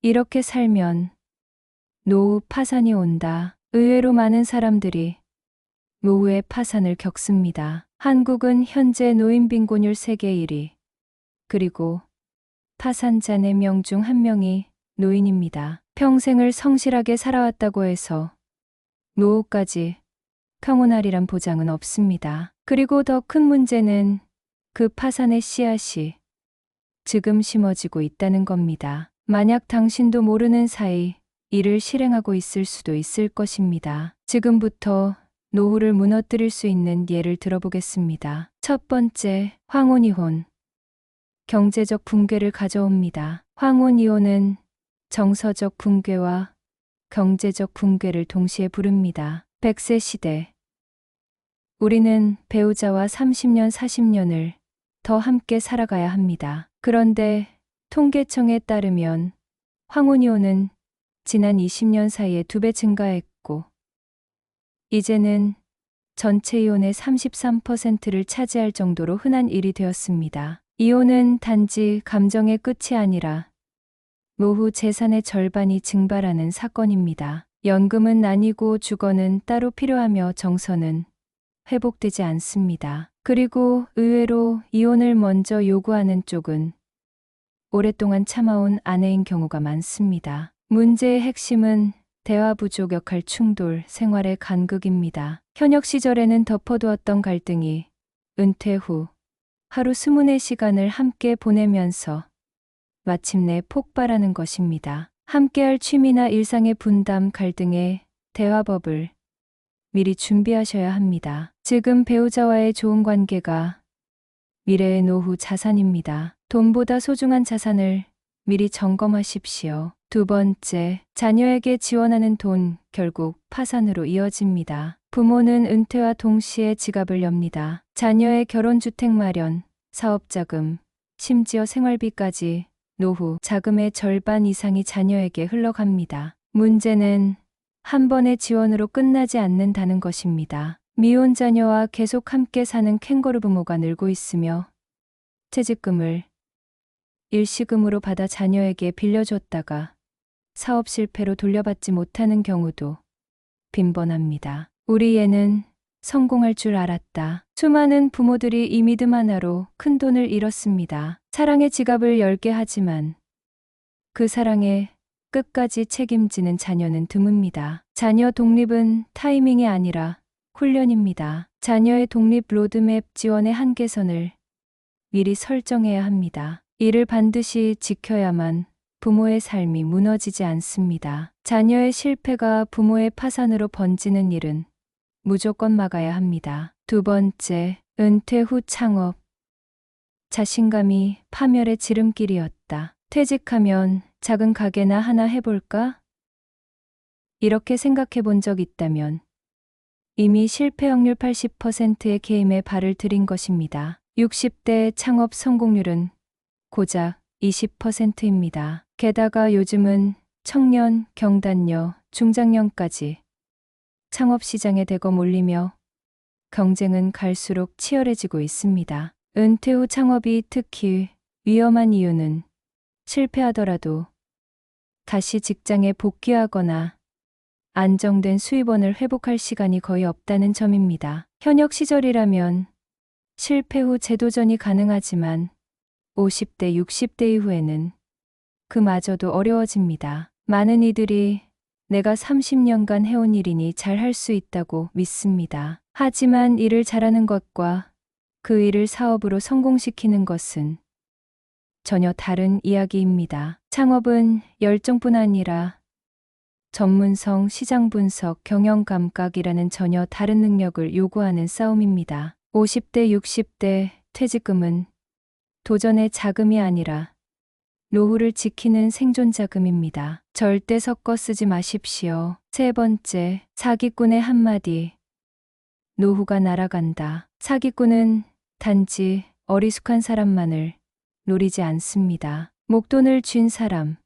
이렇게 살면 노후 파산이 온다. 의외로 많은 사람들이 노후의 파산을 겪습니다. 한국은 현재 노인 빈곤율 세계 1위. 그리고 파산자 4명 중 1명이 노인입니다. 평생을 성실하게 살아왔다고 해서 노후까지 평온하리란 보장은 없습니다. 그리고 더 큰 문제는 그 파산의 씨앗이 지금 심어지고 있다는 겁니다. 만약 당신도 모르는 사이 이를 실행하고 있을 수도 있을 것입니다. 지금부터 노후를 무너뜨릴 수 있는 예를 들어보겠습니다. 첫 번째, 황혼이혼. 경제적 붕괴를 가져옵니다. 황혼이혼은 정서적 붕괴와 경제적 붕괴를 동시에 부릅니다. 100세 시대. 우리는 배우자와 30년, 40년을 더 함께 살아가야 합니다. 그런데 통계청에 따르면 황혼이혼은 지난 20년 사이에 2배 증가했고, 이제는 전체 이혼의 33%를 차지할 정도로 흔한 일이 되었습니다. 이혼은 단지 감정의 끝이 아니라 노후 재산의 절반이 증발하는 사건입니다. 연금은 나뉘고 주거는 따로 필요하며 정서는 회복되지 않습니다. 그리고 의외로 이혼을 먼저 요구하는 쪽은 오랫동안 참아온 아내인 경우가 많습니다. 문제의 핵심은 대화 부족, 역할 충돌, 생활의 간극입니다. 현역 시절에는 덮어두었던 갈등이 은퇴 후 하루 24시간을 함께 보내면서 마침내 폭발하는 것입니다. 함께할 취미나 일상의 분담, 갈등의 대화법을 미리 준비하셔야 합니다. 지금 배우자와의 좋은 관계가 미래의 노후 자산입니다. 돈보다 소중한 자산을 미리 점검하십시오. 두 번째, 자녀에게 지원하는 돈, 결국 파산으로 이어집니다. 부모는 은퇴와 동시에 지갑을 엽니다. 자녀의 결혼주택 마련, 사업자금, 심지어 생활비까지 노후 자금의 절반 이상이 자녀에게 흘러갑니다. 문제는 한 번의 지원으로 끝나지 않는다는 것입니다. 미혼 자녀와 계속 함께 사는 캥거루 부모가 늘고 있으며 퇴직금을 일시금으로 받아 자녀에게 빌려줬다가 사업 실패로 돌려받지 못하는 경우도 빈번합니다. 우리 애는 성공할 줄 알았다. 수많은 부모들이 이 믿음 하나로 큰 돈을 잃었습니다. 사랑의 지갑을 열게 하지만 그 사랑에 끝까지 책임지는 자녀는 드뭅니다. 자녀 독립은 타이밍이 아니라 훈련입니다. 자녀의 독립 로드맵 지원의 한계선을 미리 설정해야 합니다. 이를 반드시 지켜야만 부모의 삶이 무너지지 않습니다. 자녀의 실패가 부모의 파산으로 번지는 일은 무조건 막아야 합니다. 두 번째, 은퇴 후 창업. 자신감이 파멸의 지름길이었다. 퇴직하면 작은 가게나 하나 해볼까? 이렇게 생각해 본 적 있다면 이미 실패 확률 80%의 게임에 발을 들인 것입니다. 60대 창업 성공률은 고작 20%입니다. 게다가 요즘은 청년, 경단녀, 중장년까지 창업 시장에 대거 몰리며 경쟁은 갈수록 치열해지고 있습니다. 은퇴 후 창업이 특히 위험한 이유는 실패하더라도 다시 직장에 복귀하거나 안정된 수입원을 회복할 시간이 거의 없다는 점입니다. 현역 시절이라면 실패 후 재도전이 가능하지만 50대, 60대 이후에는 그마저도 어려워집니다. 많은 이들이 내가 30년간 해온 일이니 잘할 수 있다고 믿습니다. 하지만 일을 잘하는 것과 그 일을 사업으로 성공시키는 것은 전혀 다른 이야기입니다. 창업은 열정뿐 아니라 전문성, 시장 분석, 경영 감각이라는 전혀 다른 능력을 요구하는 싸움입니다. 50대, 60대 퇴직금은 도전의 자금이 아니라 노후를 지키는 생존 자금입니다. 절대 섞어 쓰지 마십시오. 세 번째, 사기꾼의 한마디. 노후가 날아간다. 사기꾼은 단지 어리숙한 사람만을 노리지 않습니다. 목돈을 쥔 사람,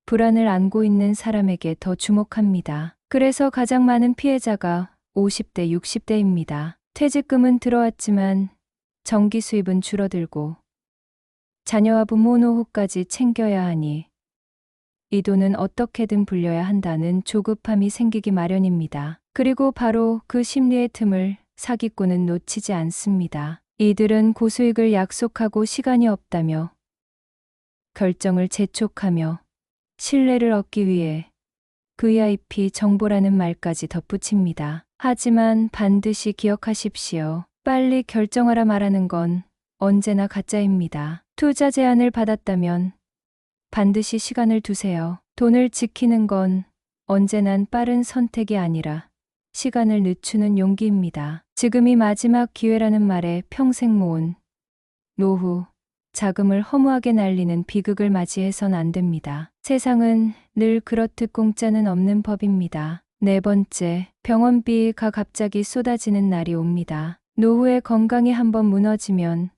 불안을 안고 있는 사람에게 더 주목합니다. 그래서 가장 많은 피해자가 50대, 60대입니다. 퇴직금은 들어왔지만 정기 수입은 줄어들고 자녀와 부모 노후까지 챙겨야 하니 이 돈은 어떻게든 불려야 한다는 조급함이 생기기 마련입니다. 그리고 바로 그 심리의 틈을 사기꾼은 놓치지 않습니다. 이들은 고수익을 약속하고 시간이 없다며 결정을 재촉하며 신뢰를 얻기 위해 VIP 정보라는 말까지 덧붙입니다. 하지만 반드시 기억하십시오. 빨리 결정하라 말하는 건 언제나 가짜입니다. 투자 제안을 받았다면 반드시 시간을 두세요. 돈을 지키는 건 언제난 빠른 선택이 아니라 시간을 늦추는 용기입니다. 지금이 마지막 기회라는 말에 평생 모은 노후, 자금을 허무하게 날리는 비극을 맞이해선 안 됩니다. 세상은 늘 그렇듯 공짜는 없는 법입니다. 네 번째, 병원비가 갑자기 쏟아지는 날이 옵니다. 노후에 건강이 한번 무너지면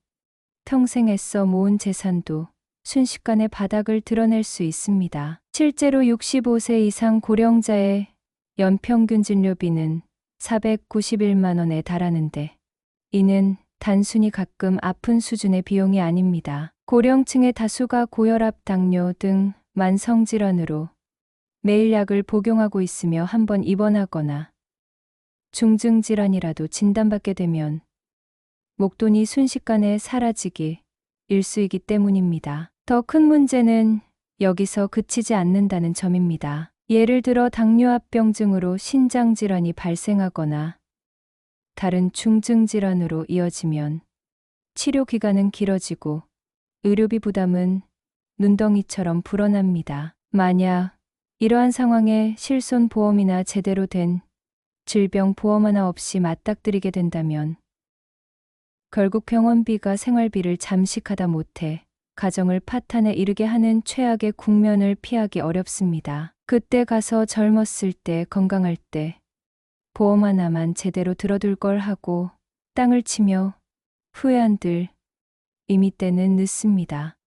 평생 애써 모은 재산도 순식간에 바닥을 드러낼 수 있습니다. 실제로 65세 이상 고령자의 연평균 진료비는 491만 원에 달하는데 이는 단순히 가끔 아픈 수준의 비용이 아닙니다. 고령층의 다수가 고혈압, 당뇨 등 만성질환으로 매일 약을 복용하고 있으며 한번 입원하거나 중증질환이라도 진단받게 되면 목돈이 순식간에 사라지기 일쑤이기 때문입니다. 더 큰 문제는 여기서 그치지 않는다는 점입니다. 예를 들어 당뇨합병증으로 신장질환이 발생하거나 다른 중증질환으로 이어지면 치료 기간은 길어지고 의료비 부담은 눈덩이처럼 불어납니다. 만약 이러한 상황에 실손보험이나 제대로 된 질병보험 하나 없이 맞닥뜨리게 된다면 결국 병원비가 생활비를 잠식하다 못해 가정을 파탄에 이르게 하는 최악의 국면을 피하기 어렵습니다. 그때 가서 젊었을 때, 건강할 때 보험 하나만 제대로 들어둘 걸 하고 땅을 치며 후회한들 이미 때는 늦습니다.